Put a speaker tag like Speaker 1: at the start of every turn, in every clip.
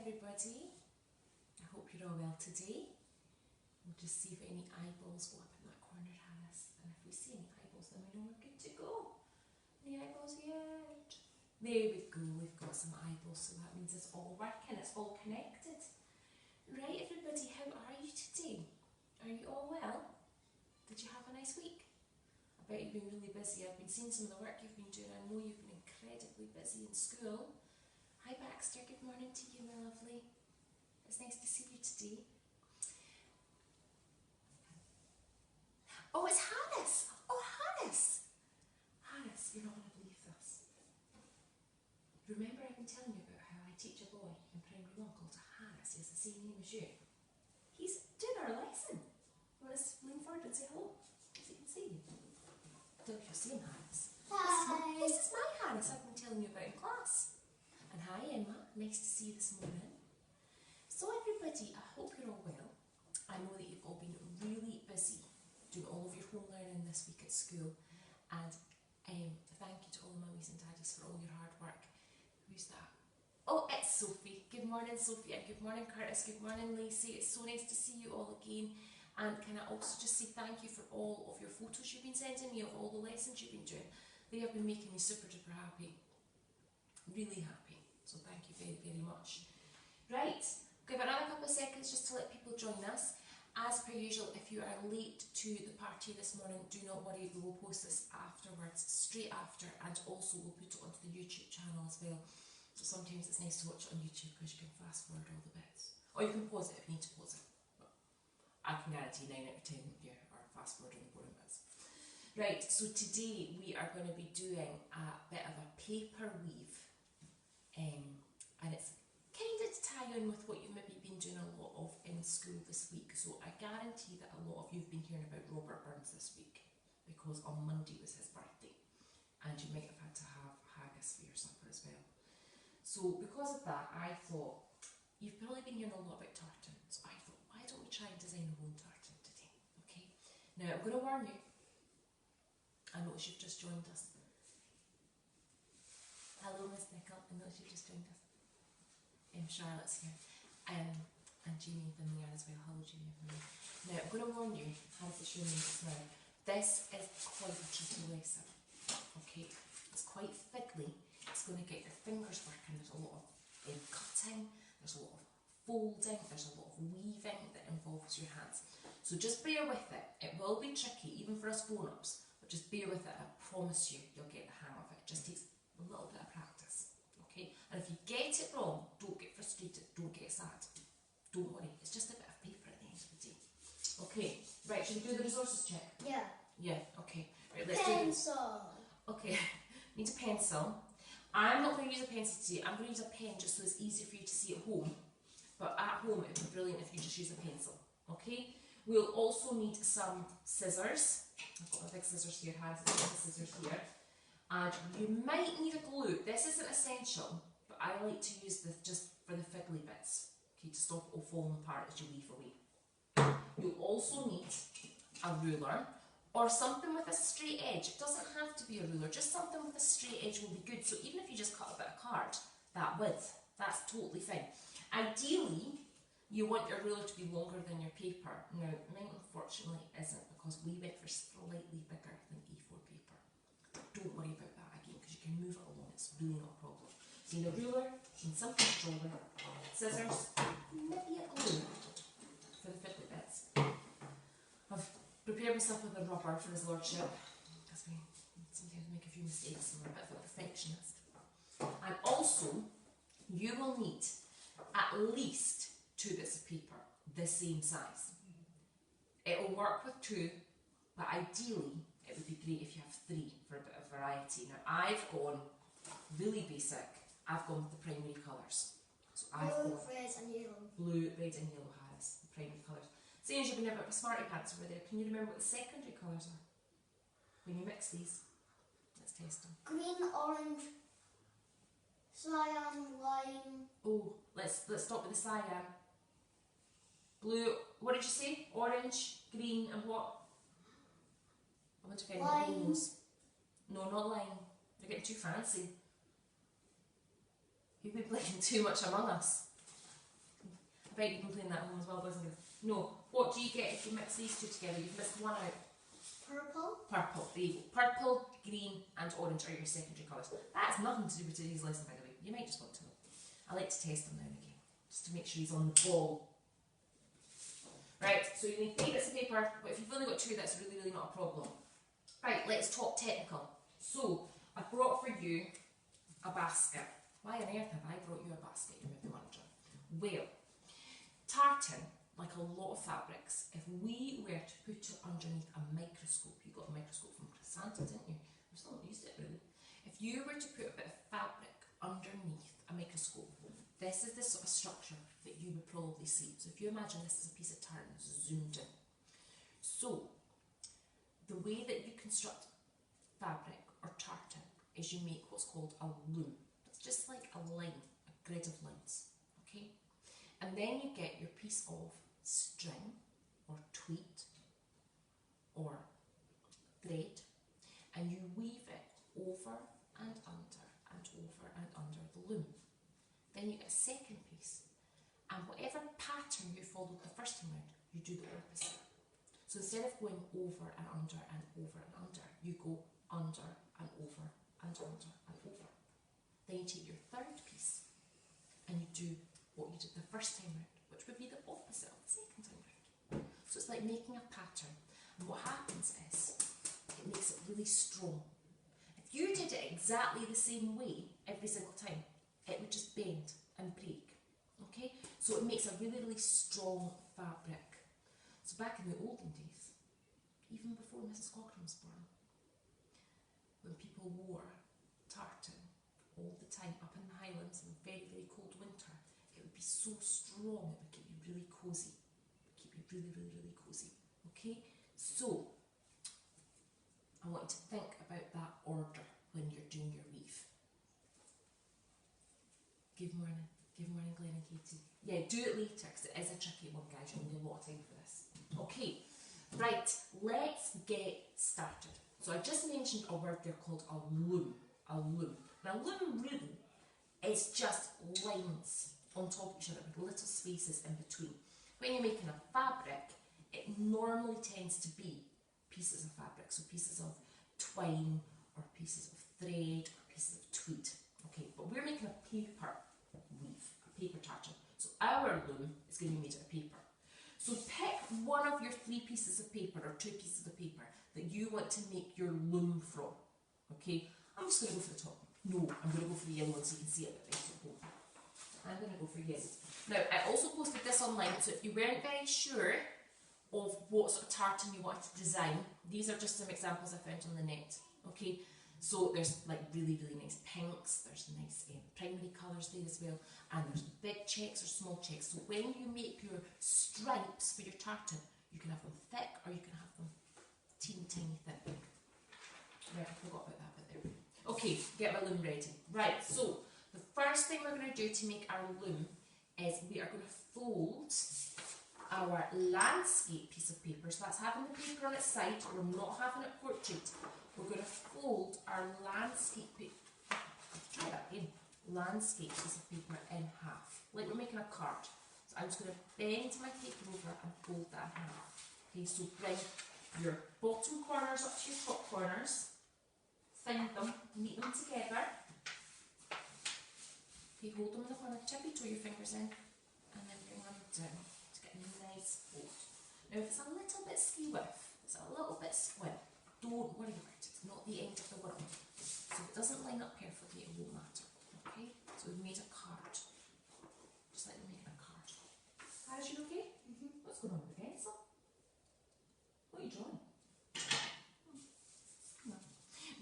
Speaker 1: everybody. I hope you're all well today. We'll just see if any eyeballs go up in that corner, Hannah's. And if we see any eyeballs, then we know we're good to go. Any eyeballs yet? There we go, we've got some eyeballs, so that means it's all working, it's all connected. Right, everybody, how are you today? Are you all well? Did you have a nice week? I bet you've been really busy. I've been seeing some of the work you've been doing. I know you've been incredibly busy in school. Hi Baxter, good morning to you, my lovely. It's nice to see you today. Oh, it's Hannes! Oh, Hannes! Hannes, you're not going to believe this. Remember I've been telling you about how I teach a boy in primary 1 called Hannes. He has the same name as you. He's doing our lesson. Want to lean forward and say hello? So you can see you. I don't know if you've seen Hannes.
Speaker 2: Hi.
Speaker 1: This is my Hannes I've been telling you about in class. And hi Emma, nice to see you this morning. So everybody, I hope you're all well. I know that you've all been really busy doing all of your home learning this week at school. And thank you to all the mummies and daddies for all your hard work. Who's that? Oh, it's Sophie. Good morning, Sophie, and good morning, Curtis. Good morning, Lacey. It's so nice to see you all again. And can I also just say thank you for all of your photos you've been sending me of all the lessons you've been doing. They have been making me super duper happy. Really happy. So thank you very, very much. Right, give another couple of seconds just to let people join us. As per usual, if you are late to the party this morning, do not worry, we will post this afterwards, straight after, and also we'll put it onto the YouTube channel as well. So sometimes it's nice to watch it on YouTube because you can fast forward all the bits. Or you can pause it if you need to pause it. But I can guarantee 9 out of 10 you are fast forwarding the boring bits. Right, so today we are going to be doing a bit of a paper weave. And it's kind of to tie in with what you've maybe been doing a lot of in school this week. So I guarantee that a lot of you have been hearing about Robert Burns this week because on Monday was his birthday and you might have had to have haggis for your supper as well. So because of that, I thought, you've probably been hearing a lot about tartan, so I thought, why don't we try and design a whole tartan today, okay? Now I'm going to warn you, I notice you've just joined us. Hello Miss Nickel, I notice you've just joined us. Charlotte's here, and Jeannie been there as well. Hello Jeannie. Now I'm going to warn you, as it's showing you just now, this is quite a tricky lesson, okay? It's quite fiddly, it's going to get your fingers working, there's a lot of cutting, there's a lot of folding, there's a lot of weaving that involves your hands. So just bear with it, it will be tricky even for us grown-ups, but just bear with it, I promise you, you'll get the hang of it. It just takes a little bit of practice. Okay? And if you get it wrong, don't get frustrated, don't get sad. Don't worry, it's just a bit of paper at the end of the day. Okay, right, should we do the resources check?
Speaker 2: Yeah.
Speaker 1: Yeah, okay. Right, let's
Speaker 2: Pencil.
Speaker 1: do okay, need a pencil. I'm not going to use a pencil today, I'm going to use a pen just so it's easier for you to see at home. But at home it would be brilliant if you just use a pencil. Okay? We'll also need some scissors. I've got my big scissors here, hands, the scissors here. And you might need a glue. This isn't essential, but I like to use this just for the fiddly bits, okay, to stop it all falling apart as you weave away. You'll also need a ruler or something with a straight edge. It doesn't have to be a ruler, just something with a straight edge will be good. So even if you just cut a bit of card, that width, that's totally fine. Ideally, you want your ruler to be longer than your paper. Now, mine unfortunately isn't because we went for slightly bigger than A4 paper. Don't worry about that again because you can move it along, it's really not a problem. So you need a ruler, you need something stronger, scissors, maybe a glue for the fiddly bits. I've prepared myself with a rubber for his lordship because we sometimes make a few mistakes and we're a bit of a perfectionist. And also, you will need at least 2 bits of paper, the same size. It will work with 2, but ideally it would be great if you have 3 for a bit of variety. Now I've gone really basic, I've gone with the primary colours. So I've
Speaker 2: Blue,
Speaker 1: got
Speaker 2: red and yellow.
Speaker 1: Blue, red and yellow has the primary colours. Seeing as you've been a bit of a smarty pants over there, can you remember what the secondary colours are? When you mix these, let's test them.
Speaker 2: Green, orange, cyan, lime.
Speaker 1: Oh, let's stop with the cyan. Blue, what did you say? Orange, green and what? I want to find what
Speaker 2: Lime.
Speaker 1: those. No, not lime. They're getting too fancy. You've been playing too much Among Us. bet you can clean that home as well, doesn't it? No. What do you get if you mix these two together? You've missed one out.
Speaker 2: Purple.
Speaker 1: Purple. There you go. Purple, green and orange are your secondary colours. That has nothing to do with today's lesson, by the way. You might just want to know. I like to test him now and again, just to make sure he's on the ball. Right, so you need 3 bits of paper, but if you've only got 2, that's really, really not a problem. Right, let's talk technical. So, I brought for you a basket. Why on earth have I brought you a basket, you may be wondering? Well, tartan, like a lot of fabrics, if we were to put it underneath a microscope, you got a microscope from Santa, didn't you? We've still not used it really. If you were to put a bit of fabric underneath a microscope, this is the sort of structure that you would probably see. So if you imagine this is a piece of tartan zoomed in. So, the way that you construct fabric or tartan is you make what's called a loom. It's just like a line, a grid of lines, okay? And then you get your piece of string or tweed or thread, and you weave it over and under and over and under the loom. Then you get a second piece, and whatever pattern you followed the first time round, you do the opposite. So instead of going over and under and over and under, you go under and over and under and over. Then you take your third piece and you do what you did the first time round, which would be the opposite of the second time round. So it's like making a pattern, and what happens is it makes it really strong. If you did it exactly the same way every single time, it would just bend and break. Okay, so it makes a really, really strong fabric. So back in the olden days, even before Mrs. Cochrane was born, when people wore tartan all the time up in the Highlands in very, very cold winter, it would be so strong it would keep you really cosy. It would keep you really, really, really cosy. Okay, so I want you to think about that order when you're doing your weave. Good morning, Glenn and Katie. Yeah, do it later because it is a tricky one, guys. You'll need a lot of time for this. Okay, right, let's get started. So I just mentioned a word there called a loom. A loom. Now, loom really is just lines on top of each other with little spaces in between. When you're making a fabric, it normally tends to be pieces of fabric, so pieces of twine or pieces of thread or pieces of tweed. Okay, but we're making a paper weave, a paper tartan. So our loom is going to be made out of paper. So pick one of your 3 pieces of paper or 2 pieces of paper that you want to make your loom from. Okay, I'm just going to go for the top. No, I'm going to go for the yellow one so you can see it a bit better. I'm going to go for yellow. Now, I also posted this online, so if you weren't very sure of what sort of tartan you wanted to design, these are just some examples I found on the net. Okay, so there's like really, really nice pinks, there's nice primary colours there as well, and there's big checks or small checks. So when you make your stripes for your tartan, you can have them thick or you can have them teeny tiny thin. Right, I forgot about that bit there. Okay, get my loom ready. Right, so the first thing we're going to do to make our loom is we are going to fold our landscape piece of paper. So that's having the paper on its side, we're not having it portrait. We're going to fold our landscape landscape piece of paper in half, like we're making a card. So I'm just going to bend my paper over and fold that in half. Okay, so bring your bottom corners up to your top corners, find them, meet them together. Okay, hold them in the corner, tippy toe your fingers in, and then bring them down to get a nice fold. Now if it's a little bit ski-whiff, it's a little bit square, don't worry about it, it's not the end of the world. So if it doesn't line up perfectly, it won't matter. Okay, so we've made a card, just like we're making a card. Are you okay? What's going on with the pencil? What are you drawing? Come on.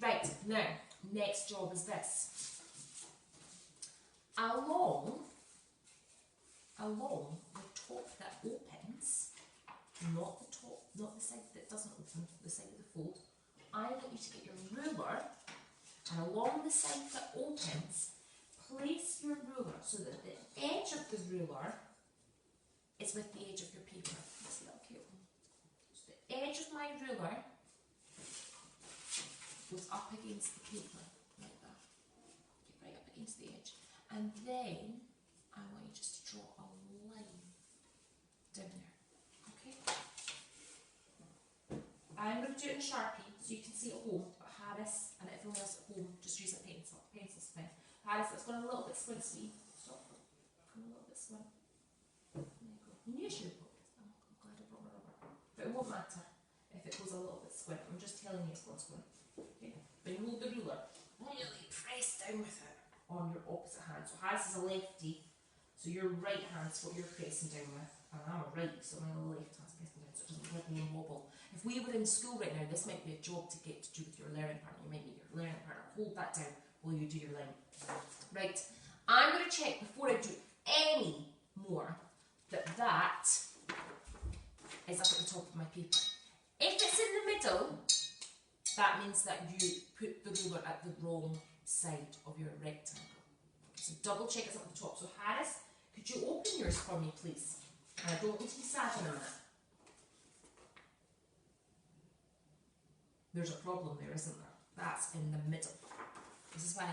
Speaker 1: Right, now, next job is this. Along the top that opens, not the top, not the side that doesn't open, the side of the fold, I want you to get your ruler, and along the side that opens, place your ruler so that the edge of the ruler is with the edge of your paper. See that cute one? So the edge of my ruler goes up against the paper, like that. Get right up against the edge. And then I want you just to draw a line down there. Okay? I'm going to do it in Sharpie so you can see it at home, but Harris and everyone else at home just use a pencil. Pencil's fine. Harris, it's going a little bit squinty. Stop. Going a little bit squint. There you go. You knew she would put it. I'm glad I brought my rubber. But it won't matter if it goes a little bit squint. I'm just telling you it's going to squint. Okay? When you hold the ruler, really press down with it on your opposite hand. So Harris is a lefty, so your right hand's what you're pressing down with. And I'm a right, so my left hand's pressing down, so it doesn't wiggle and wobble. If we were in school right now, this might be a job to get to do with your learning partner. You might need your learning partner. Hold that down while you do your line. Right, I'm going to check before I do any more that that is up at the top of my paper. If it's in the middle, that means that you put the ruler at the wrong side of your rectangle. So double check it's up at the top. So Harris, could you open yours for me, please? And I don't need to be sad in a minute. There's a problem there, isn't there? That's in the middle. This is why I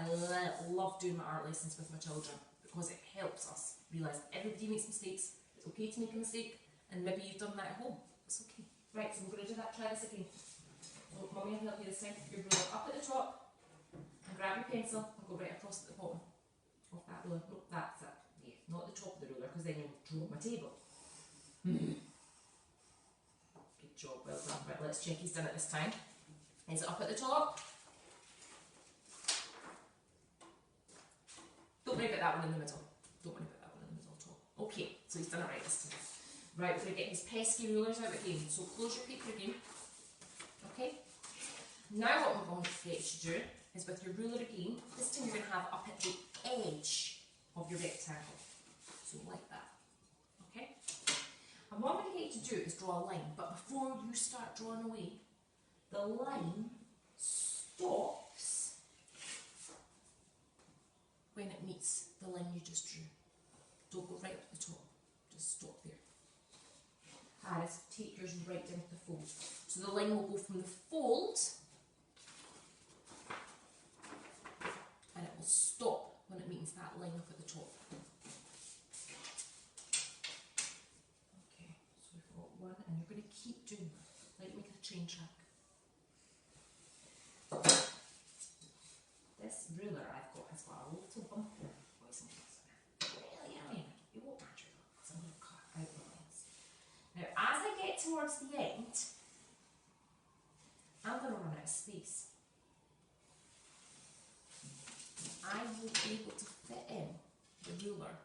Speaker 1: love doing my art lessons with my children, because it helps us realise that everybody makes mistakes. It's okay to make a mistake, and maybe you've done that at home. It's okay. Right, so I'm going to do that. Try this again. So, Mummy will help you this time. Your ruler up at the top, and grab your pencil and go right across at the bottom of that ruler. Nope, that's it. Yeah, not the top of the ruler, because then you'll drop my table. Good job, well done. Right, let's check he's done it this time. Is it up at the top? Don't worry about that one in the middle. Don't worry about that one in the middle at all. Okay, so he's done it right this time. Right, we're going to get his pesky rulers out again. So close your paper again. Okay? Now what we're going to get you to do is with your ruler again, this time you're going to have up at the edge of your rectangle. So like that. Okay? And what I'm going to get you to do is draw a line. But before you start drawing away, the line stops when it meets the line you just drew. Don't go right up the top, just stop there. Harris, take yours right down to the fold. So the line will go from the fold and it will stop when it meets that line up at the top. Okay, so we've got one and you're going to keep doing that, like making a train track. This ruler I've got has got a little bump here. Really annoying. It won't matter though, because I'm going to cut out the lines. Now, as I get towards the end, I'm going to run out of space. I will be able to fit in the ruler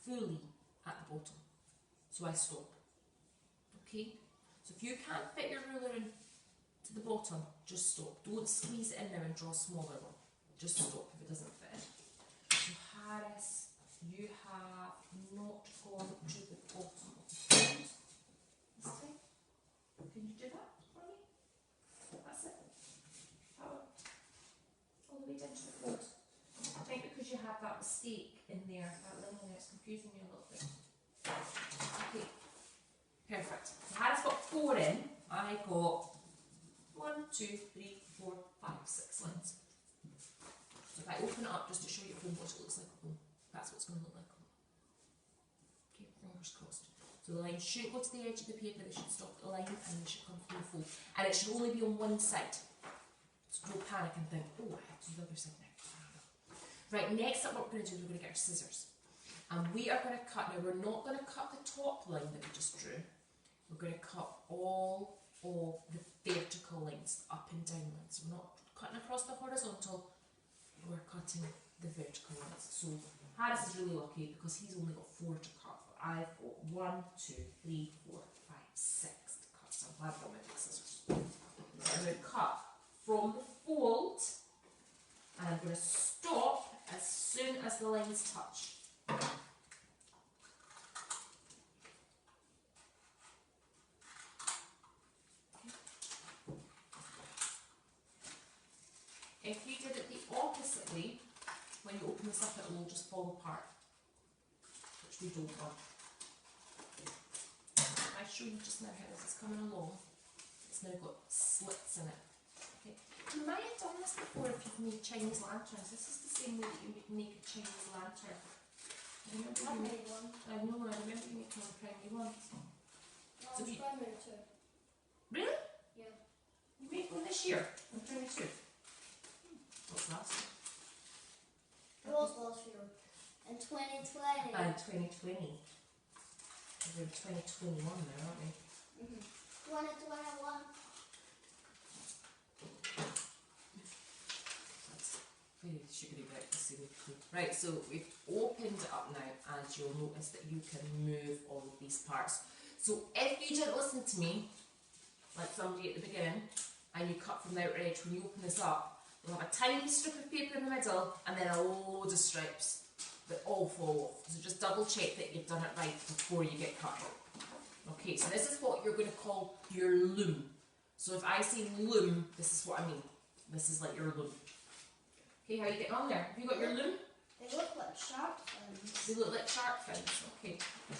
Speaker 1: fully at the bottom. So I stop. Okay? So if you can't fit your ruler in to the bottom, just stop. Don't squeeze it in there and draw a smaller one. Just stop if it doesn't fit in. So Harris, you have not gone to the bottom of the fold this time. Can you do that for me? That's it. Power. All the way down to the fold. I think because you have that mistake in there, that line in there, it's confusing you a little bit. Okay. Perfect. So Harris got 4 in. I got 1, 2, 3, 4, 5, 6 lines. So if I open it up just to show you at home what it looks like at home, that's what it's going to look like at home. Okay, fingers crossed. So the line shouldn't go to the edge of the paper, it should stop at the line and it should come through the fold. And it should only be on one side. So don't panic and think, oh, I have to do the other side now. Right, next up what we're going to do is we're going to get our scissors. And we are going to cut, now we're not going to cut the top line that we just drew. We're going to cut all of the vertical lines, up and down lines. We're not cutting across the horizontal, we're cutting the vertical lines. So Harris is really lucky because he's only got 4 to cut, but I've got 1, 2, 3, 4, 5, 6 to cut. So I'm glad I've got my big scissors. So I'm going to cut from the fold and I'm going to stop as soon as the lines touch. If you did it the opposite way, when you open this up it will just fall apart, which we don't want. I show you just now how this is coming along. It's now got slits in it. Okay. You might have done this before if you've made Chinese lanterns. This is the same way that you make a Chinese lantern. remember
Speaker 2: I
Speaker 1: you
Speaker 2: made one.
Speaker 1: I know, I remember you making one primary once.
Speaker 2: No,
Speaker 1: So
Speaker 2: it's
Speaker 1: you-
Speaker 2: primary too.
Speaker 1: Really?
Speaker 2: Yeah.
Speaker 1: You made one this year? In primary two? What's last year?
Speaker 2: It was last year. In 2020.
Speaker 1: 2020. We're in 2021 now, aren't we?
Speaker 2: 2021.
Speaker 1: That's very sugary breakfast. Right, so we've opened it up now, and you'll notice that you can move all of these parts. So if you didn't listen to me, like somebody at the beginning, and you cut from the outer edge, when you open this up, you'll have a tiny strip of paper in the middle, and then a load of stripes that all fall off. So just double check that you've done it right before you get cut. Okay, so this is what you're going to call your loom. So if I say loom, this is what I mean. This is like your loom. Okay, how are you getting on there? Have you got your loom?
Speaker 2: They look like shark fins.
Speaker 1: They look like shark fins. Okay,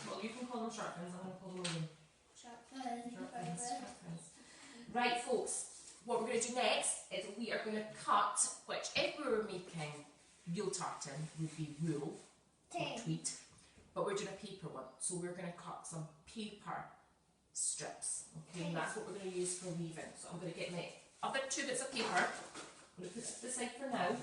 Speaker 1: well you can call them shark fins, I'm going to call them loom.
Speaker 2: Shark fins.
Speaker 1: Shark fins, shark fins. Right folks, what we're going to do next is we are going to cut, which if we were making real tartan would be wool or tweed, but we're doing a paper one, so we're going to cut some paper strips, okay, and that's what we're going to use for weaving. So I'm going to get my other 2 bits of paper, I'm going to put it to the side for now,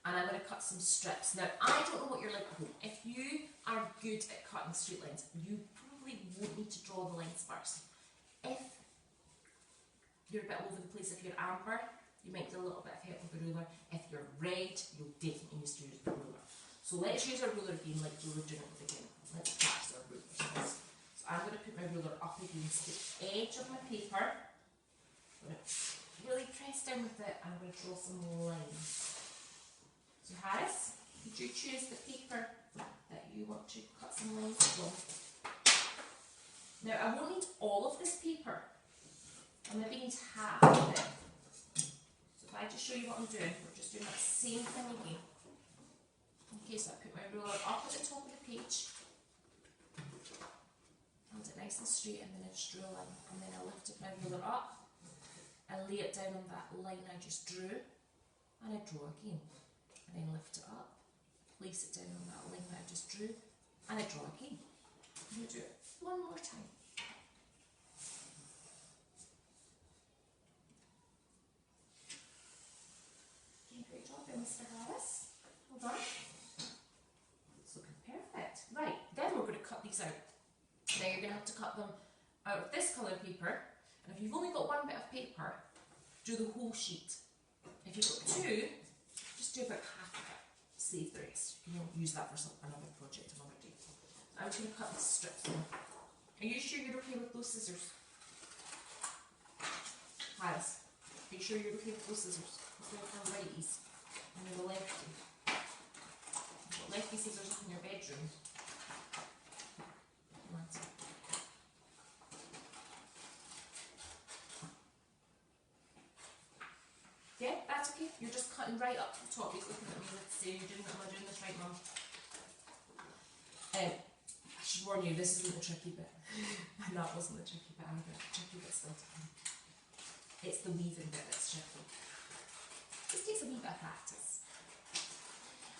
Speaker 1: and I'm going to cut some strips. Now I don't know what you're like at home. If you are good at cutting straight lines, you probably won't need to draw the lines first. If you're a bit all over the place, if you're amber, you might do a little bit of help with the ruler. If you're red, you'll definitely need to use the ruler. So let's use our ruler again like we were doing at the beginning. Let's pass our ruler. So I'm going to put my ruler up against the edge of my paper. I'm going to really press down with it, and I'm going to draw some lines. So Harris, could you choose the paper that you want to cut some lines from? Now I won't need all of this paper. I'm maybe need half of it. So if I just show you what I'm doing, we're just doing that same thing again. Okay, so I put my ruler up at the top of the page, hold it nice and straight, and then I just draw a line. And then I lifted my ruler up, I lay it down on that line I just drew, and I draw again. And then lift it up, place it down on that line that I just drew, and I draw again. I'm going to do it one more time. Great job there, Mr. Harris. Hold on. It's looking perfect. Right, then we're going to cut these out. Now you're going to have to cut them out of this colour paper, and if you've only got 1 bit of paper, do the whole sheet. If you've got 2, just do about half of it. Save the rest. You can use that for another project another day. I'm just going to cut these strips now. Are you sure you're okay with those scissors? Harris, are you sure you're okay with those scissors? They're for righties, and you're the lefty. You've got lefty scissors up in your bedroom. Yeah, that's okay. You're just cutting right up to the top. He's looking at me like saying, am I doing this right, Mum? I should warn you, this isn't the tricky bit. And that wasn't the tricky bit either. The tricky bit's still to come. It's the weaving bit that's tricky. This takes a wee bit of practice.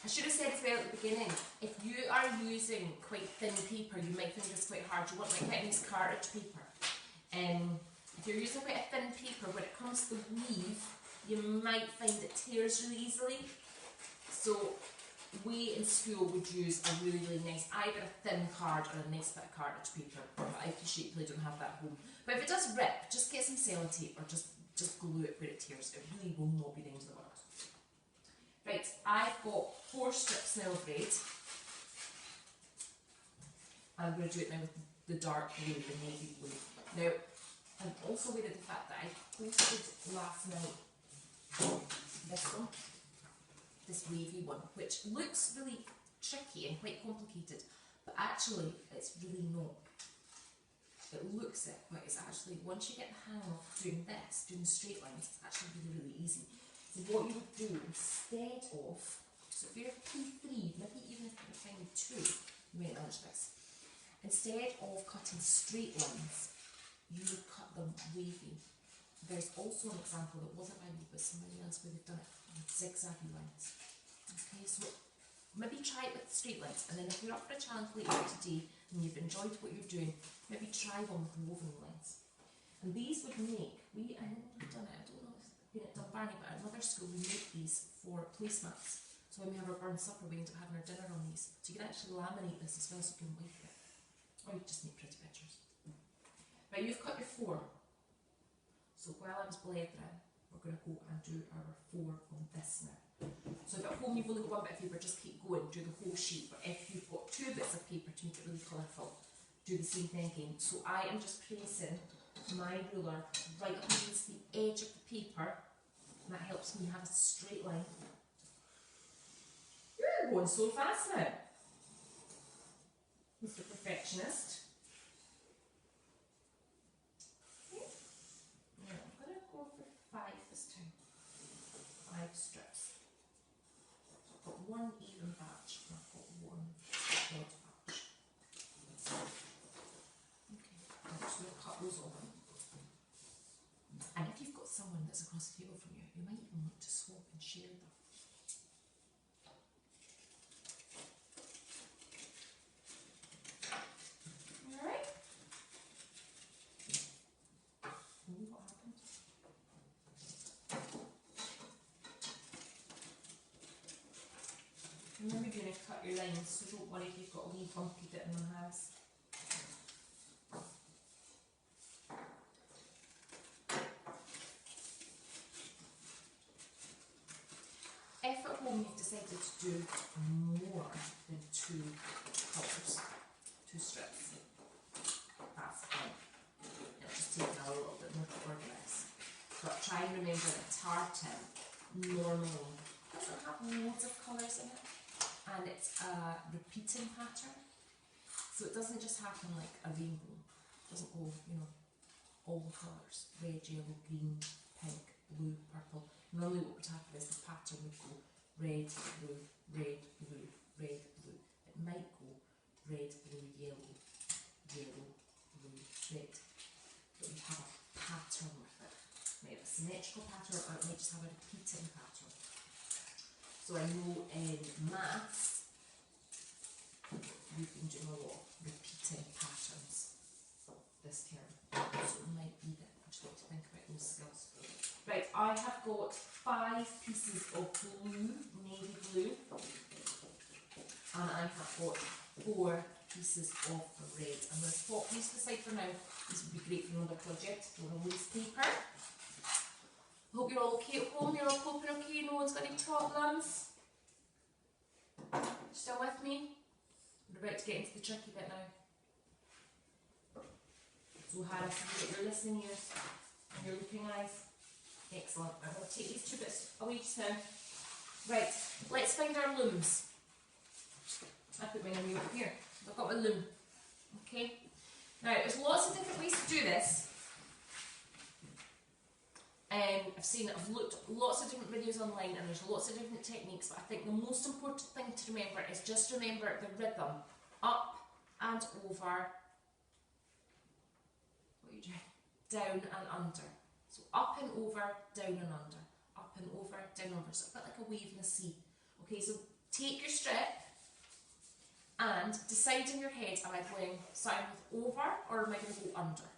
Speaker 1: I should have said as well at the beginning, if you are using quite thin paper, you might find this quite hard. You want like quite nice cartage paper. If you're using quite a thin paper, when it comes to weave, you might find it tears really easily. So we in school would use a really, really nice, either a thin card or a nice bit of cartage paper. But I appreciate you don't have that at home. But if it does rip, just get some sellotape or just glue it where it tears. It really will not be the end of the world. Right, I've got 4 strips now of red. I'm going to do it now with the dark blue, the navy blue. Now, I'm also aware of the fact that I posted last night this one, this wavy one, which looks really tricky and quite complicated, but actually it's really not. It looks it, but it's actually, once you get the hang of doing this, doing straight lines, it's actually really, really easy. So what you would do instead of, so if you're P3, maybe even if you're kind of 2, you might manage this. Instead of cutting straight lines, you would cut them wavy. There's also an example that wasn't by me but somebody else where they've done it with zigzaggy lines. Okay, so maybe try it with straight lines, and then if you're up for a challenge later today and you've enjoyed what you're doing, maybe try one with woven lines. And these would make, I know we've done it, I don't know if it's been at Dunbarney, but at another school we make these for placemats. So when we have our burn supper, we end up having our dinner on these. So you can actually laminate this as well, so you can wipe it. Or you just make pretty pictures. Right, you've cut your 4. So while I was blethering, we're going to go and do our 4 on this now. So if at home you've only got one bit of paper, just keep going, do the whole sheet. But if you've got 2 bits of paper to make it really colourful, do the same thing again. So I am just placing my ruler right up against the edge of the paper, and that helps me have a straight line. You're going so fast now, Mr. Perfectionist. Okay. Now I'm going to go for 5 this time. 5 strips. I've got 1 even batch and I've got 1 odd batch. Okay, I'm just going to cut those off. And if you've got someone that's across the table from you, you might even look to swap and share them. Alright? What happened? Remember, you're going to cut your lines, so don't worry if you've got a wee funky bit in the house. If at home you've decided to do more than 2 colours, 2 strips, that's fine. It'll just take a little bit more to organise. But try and remember that tartan normally doesn't have loads of colours in it, and it's a repeating pattern. So it doesn't just happen like a rainbow. It doesn't go, you know, all the colours. Red, yellow, green, pink, blue, purple. Normally what would happen is the pattern would go red, blue, red, blue, red, blue. It might go red, blue, yellow, yellow, blue, red. But you have a pattern with it. It might have a symmetrical pattern, or it might just have a repeating pattern. So I know in maths, we've been doing a lot of repeating patterns this term. So it might be that I just want to think about those skills. Right, I have got 5 pieces of blue, navy blue, and I have got 4 pieces of red. I'm going to pop these to the side for now. This would be great for another project. Don't want to waste paper. Hope you're all okay at home. You're all coping okay. No one's got any problems. Still with me? We're about to get into the tricky bit now. So Harris, have you got your listening ears and your looking eyes? Excellent. I'm going to take these 2 bits away just now. Right, let's find our looms. I put mine away over here. I've got my loom. Okay. Now, there's lots of different ways to do this. I've looked at lots of different videos online, and there's lots of different techniques, but I think the most important thing to remember is just remember the rhythm. Up and over. What are you doing? Down and under. So up and over, down and under. Up and over, down and over. So a bit like a wave in the sea. Okay, so take your strip and decide in your head, am I going starting with over, or am I going to go under?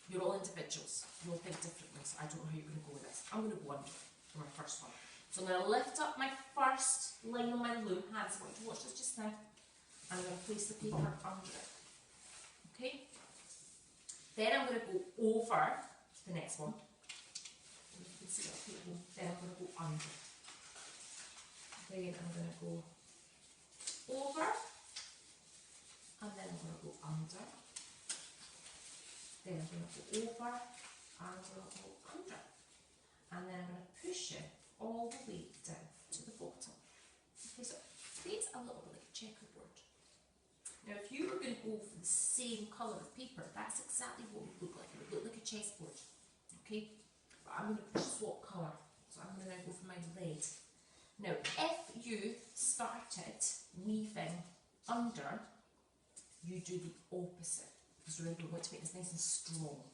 Speaker 1: You're all individuals. You'll think differently, so I don't know how you're going to go with this. I'm going to go under for my first one. So I'm going to lift up my first line on my loom. Hands, I want you to watch this just now. And I'm going to place the paper under it. Okay? Then I'm going to go over to the next one. You can see that paper. Then I'm going to go under. Then I'm going to go over. And then I'm going to go under. Then I'm going to go over. And I'm going to go under. And then I'm going to push it all the way down to the bottom. Okay, so it creates a little bit like a checkerboard. Now, if you were going to go for the same colour of paper, that's exactly what it would look like. It would look like a chessboard. Okay? But I'm going to swap colour. So I'm going to now go for my red. Now, if you started weaving under, you do the opposite. Because remember, we want to make this nice and strong.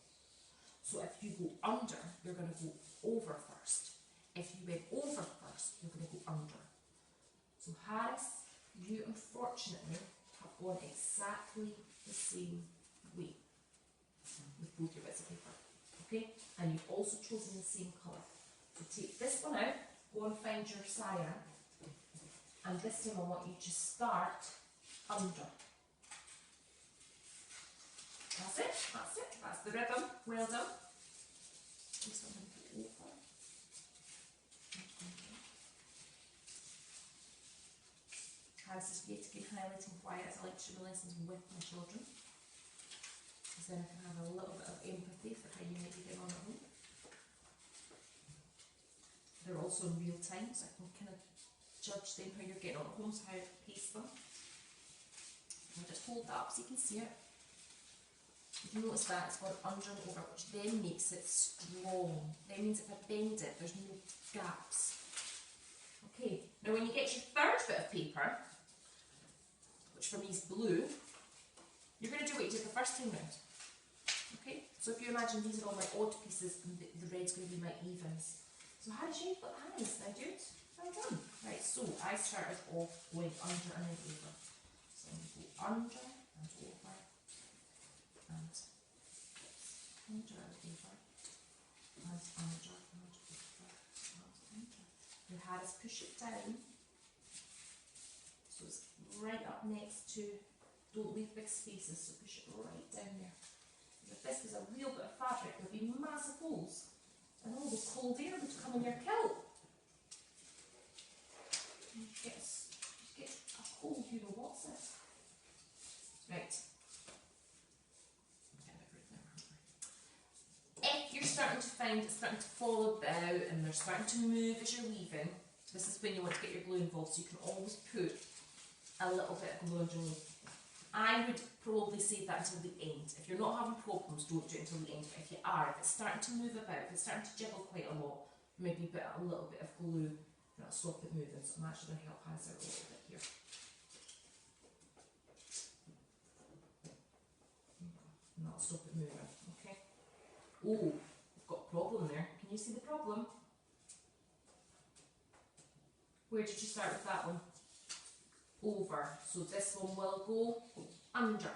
Speaker 1: So if you go under, you're going to go over first. If you went over first, you're going to go under. So So Harris, you unfortunately have gone exactly the same way with both your bits of paper, okay? And you've also chosen the same colour. So take this one out, go and find your cyan, and this time I want you to start under. That's it, that's the rhythm, well done. Just a little bit over. This is great to keep highlighting why as I like to do my lessons with my children, because then I can have a little bit of empathy for how you might be getting on at home. They're also in real time, so I can kind of judge them how you're getting on at home, so how to pace them. I'll just hold that up so you can see it. If you notice that, it's gone under and over, which then makes it strong. That means if I bend it, there's no gaps. Okay, now when you get your third bit of paper, which for me is blue, you're going to do what you did the first time round. Okay, so if you imagine these are all my odd pieces and the red's going to be my evens. So how did you got hands now, dude? Well done. Right, so I started off going under and then over. So I'm going to go under and over and under and over and under and over and under. Your hand is push it down. So it's right up next to, don't leave big spaces, so push it right down there. If this was a real bit of fabric, there'd be massive holes, and all the cold air would come in your kilt. You get a cold, you know what's it? Right. If you're starting to find it's starting to fall about and they're starting to move as you're weaving, this is when you want to get your glue involved, so you can always put a little bit of glue underneath. I would probably save that until the end. If you're not having problems, don't do it until the end. But if you are, if it's starting to move about, if it's starting to jiggle quite a lot, maybe put a little bit of glue and it'll stop it moving. So I'm actually going to help Hannah out a little bit here. And that'll stop it moving, okay? Oh, I've got a problem there. Can you see the problem? Where did you start with that one? Over. So this one will go under.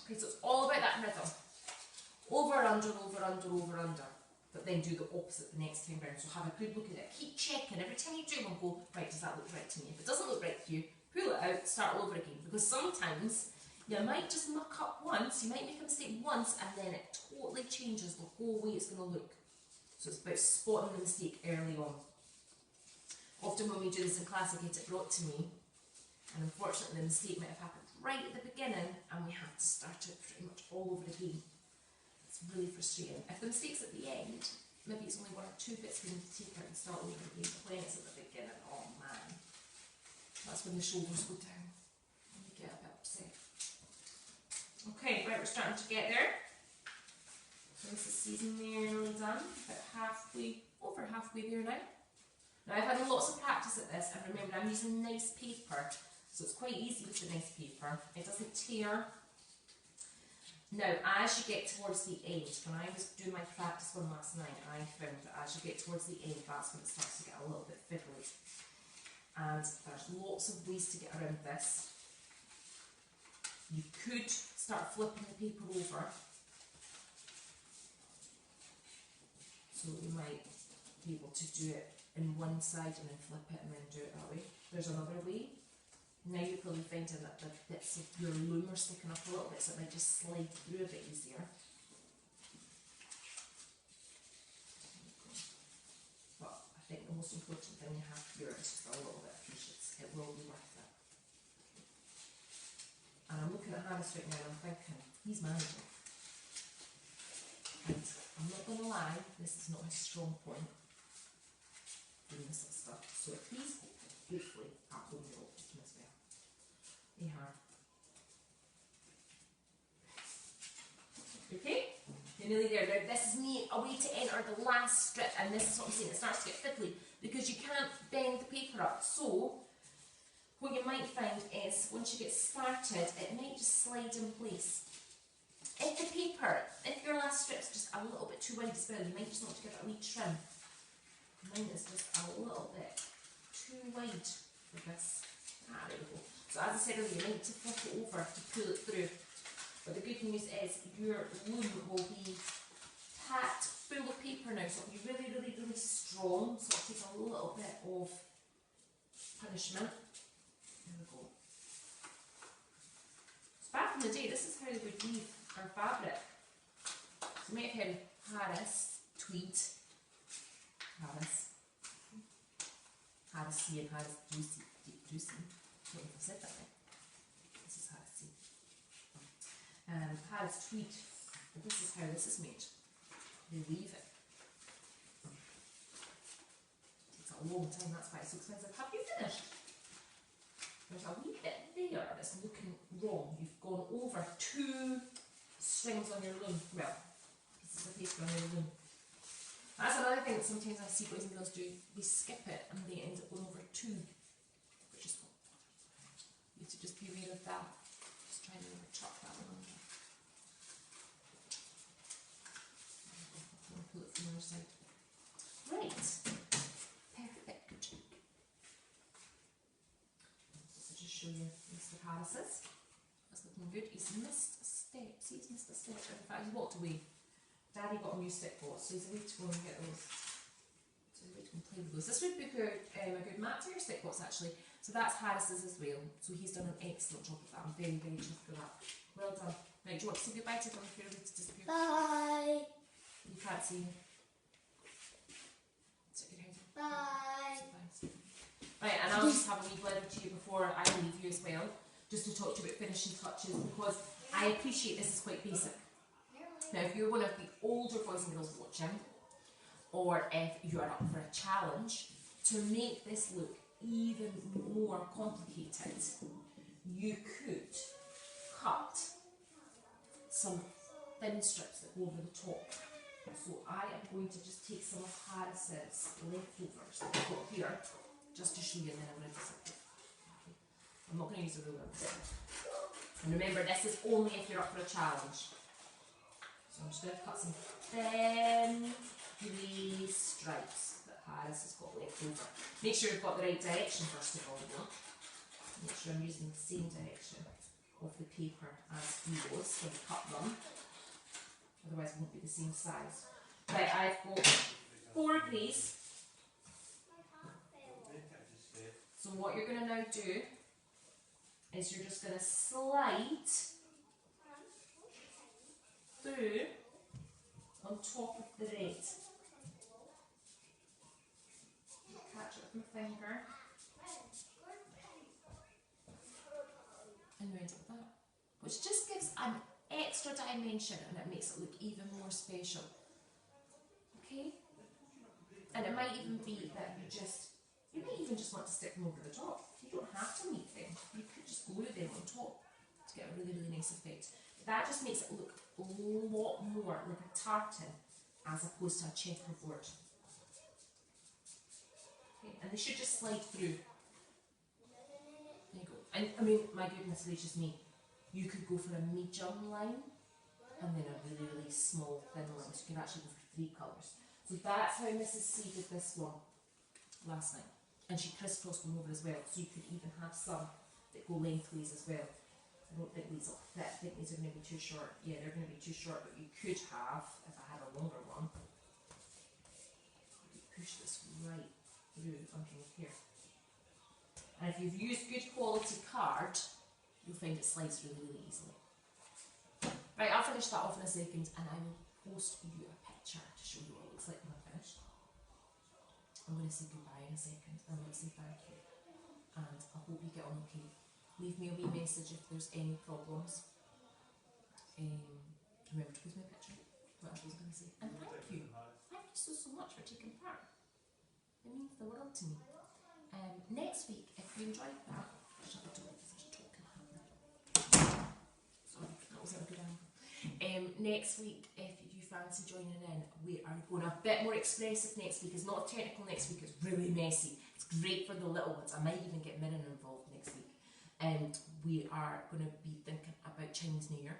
Speaker 1: Okay, so it's all about that rhythm. Over, under, over, under, over, under. But then do the opposite the next time round. So have a good look at it. Keep checking. Every time you do one, go, right, does that look right to me? If it doesn't look right to you, pull it out, start all over again. Because sometimes you might just muck up once, you might make a mistake once, and then it totally changes the whole way it's going to look. So it's about spotting the mistake early on. Often when we do this in class, I get it brought to me, and unfortunately the mistake might have happened right at the beginning, and we have to start it pretty much all over again. It's really frustrating. If the mistake's at the end, maybe it's only one or two bits we need to take out and start over again, but when it's at the beginning, oh man, that's when the shoulders go down and you get a bit upset. Okay, right, we're starting to get there. So this is nearly done, about halfway, over halfway there now. Now I've had lots of practice at this, and remember I'm using nice paper, so it's quite easy with the nice paper. It doesn't tear. Now as you get towards the end, when I was doing my practice one last night, I found that as you get towards the end, that's when it starts to get a little bit fiddly. And there's lots of ways to get around this. You could start flipping the paper over. So you might be able to do it in one side and then flip it and then do it that way. There's another way. Now you're probably finding that the bits of your loom are sticking up a little bit, so it might just slide through a bit easier. But I think the most important thing you have here is just a little bit of patience. It will be worth it. And I'm looking at Hannah right now and I'm thinking, he's managing. And I'm not going to lie, this is not his strong point. Doing this sort of stuff. So if he's hopefully at home, you'll teach him as well. Yeah. Okay? You're nearly there. Now this is me a way to enter the last strip, and this is what I'm saying, it starts to get fiddly because you can't bend the paper up. So what you might find is once you get started, it might just slide in place. If the paper, if your last strip's just a little bit too wide as well, you might just want to give it a wee trim. Mine is just a little bit too wide for this. Ah, there we go. So as I said earlier, you need to flip it over to pull it through. But the good news is your loom will be packed full of paper now, so it'll be really, really, really strong. So it'll take a little bit of punishment. There we go. So back in the day, this is how they would weave our fabric. So you might have heard Harris, tweed, Harris C and Harris Juicy. I don't know if I said that right. This is Harris C. Harris tweed. But this is how this is made. They weave it. Takes a long time, that's why it's so expensive. Have you finished? There's a wee bit there that's looking wrong. You've gone over 2 strings on your loom. Well, pieces of paper on your loom. That's another thing that sometimes I see boys and girls do. They skip it and they end up going over 2. Which is cool. You need to just be aware of that. Just try and never chuck that one under. Pull it from the other side. Right. Perfect. So just show you Mr. Harris's. That's looking good. He's missed a step. See, he's missed a step. In fact, he's walked away. Daddy got a new stick bot, so he's away to go and get those. So he's away to go and play with those. This would be a good mat to your stick bots actually. So that's Harris's as well. So he's done an excellent job of that. I'm very, very chuffed with that. Well done. Right, do you want to say goodbye to them if you're ready to disappear?
Speaker 2: Bye.
Speaker 1: You can't see me.
Speaker 2: Bye.
Speaker 1: Right, and I'll just have a wee letter to you before I leave you as well, just to talk to you about finishing touches, because I appreciate this is quite basic. Now, if you're one of the older boys and girls watching, or if you are up for a challenge, to make this look even more complicated, you could cut some thin strips that go over the top. So I am going to just take some of Harris's leftovers that I've got here, just to show you, and then I'm going to disappear. I'm not going to use a ruler. And remember, this is only if you're up for a challenge. So I'm just going to cut some thin grey stripes that Harris has got left over. Make sure you've got the right direction first of all, though. Make sure I'm using the same direction of the paper as he was when I cut them. Otherwise it won't be the same size. Right, I've got 4 greys. So what you're going to now do is you're just going to slide through on top of the red. Catch it with my finger. And you end up with that. Which just gives an extra dimension and it makes it look even more special. Okay? And it might even be that you might even just want to stick them over the top. You don't have to make them. You could just glue them on top to get a really, really nice effect. That just makes it look a lot more like a tartan as opposed to a checkerboard. Okay, and they should just slide through. There you go. And I mean, my goodness gracious me, you could go for a medium line and then a really, really small thin line. So you could actually go for 3 colours. So that's how Mrs. C did this one last night. And she crisscrossed them over as well. So you could even have some that go lengthways as well. I don't think these will fit. I think these are going to be too short. Yeah, they're going to be too short, but you could have, if I had a longer one, you could push this right through underneath here. And if you've used good quality card, you'll find it slides really, really easily. Right, I'll finish that off in a second and I will post you a picture to show you what it looks like when I'm finished. I'm going to say goodbye in a second. I'm going to say thank you. And I hope you get on okay. Leave me a wee message if there's any problems. Remember to post me a picture. What else was I going to say? And thank you. Thank you so much for taking part. It means the world to me. Next week, if you enjoyed that, shut the door because there's talking happening. Sorry, that wasn't a good angle. Next week, if you fancy joining in, we are going a bit more expressive next week. It's not technical next week, it's really messy. It's great for the little ones. I might even get Mirren involved next week. And we are going to be thinking about Chinese New Year.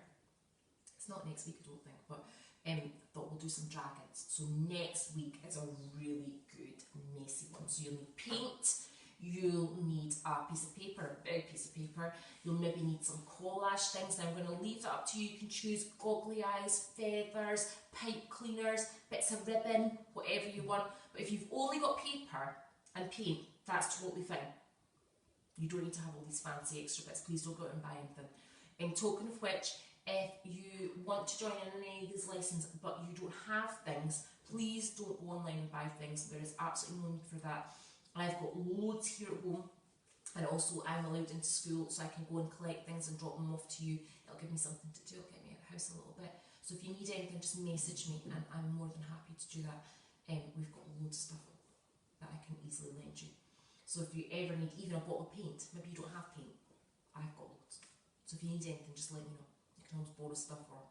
Speaker 1: It's not next week, I don't think, but I thought we'll do some dragons. So next week is a really good messy one. So you'll need paint, You'll need a piece of paper, a big piece of paper. You'll maybe need some collage things. Now I'm going to leave that up to you. You can choose goggly eyes, feathers, pipe cleaners, bits of ribbon, whatever you want. But if you've only got paper and paint, that's totally fine. You don't need to have all these fancy extra bits. Please don't go out and buy anything. In token of which, if you want to join in any of these lessons but you don't have things, please don't go online and buy things. There is absolutely no need for that. I've got loads here at home, and also I'm allowed into school, so I can go and collect things and drop them off to you. It'll give me something to do, it'll get me out of the house a little bit. So if you need anything, just message me and I'm more than happy to do that. We've got loads of stuff that I can easily lend you. So if you ever need even a bottle of paint, maybe you don't have paint, I've got loads. So if you need anything, just let me know. You can always borrow stuff, or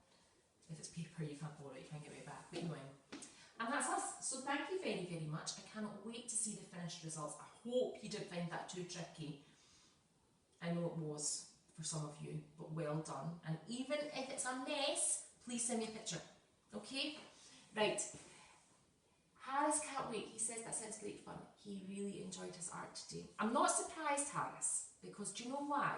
Speaker 1: if it's paper you can't borrow it, you can't get it back. But anyway. And that's us. So thank you very, very much. I cannot wait to see the finished results. I hope you didn't find that too tricky. I know it was for some of you, but well done. And even if it's a mess, please send me a picture. Okay? Right. Harris can't wait. He says that sounds great fun. He really enjoyed his art today. I'm not surprised, Harris, because do you know why?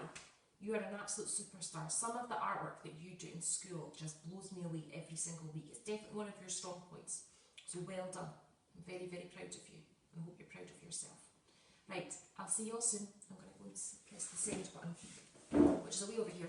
Speaker 1: You are an absolute superstar. Some of the artwork that you do in school just blows me away every single week. It's definitely one of your strong points. So well done. I'm very, very proud of you. I hope you're proud of yourself. Right, I'll see you all soon. I'm going to go and press the send button, which is away over here.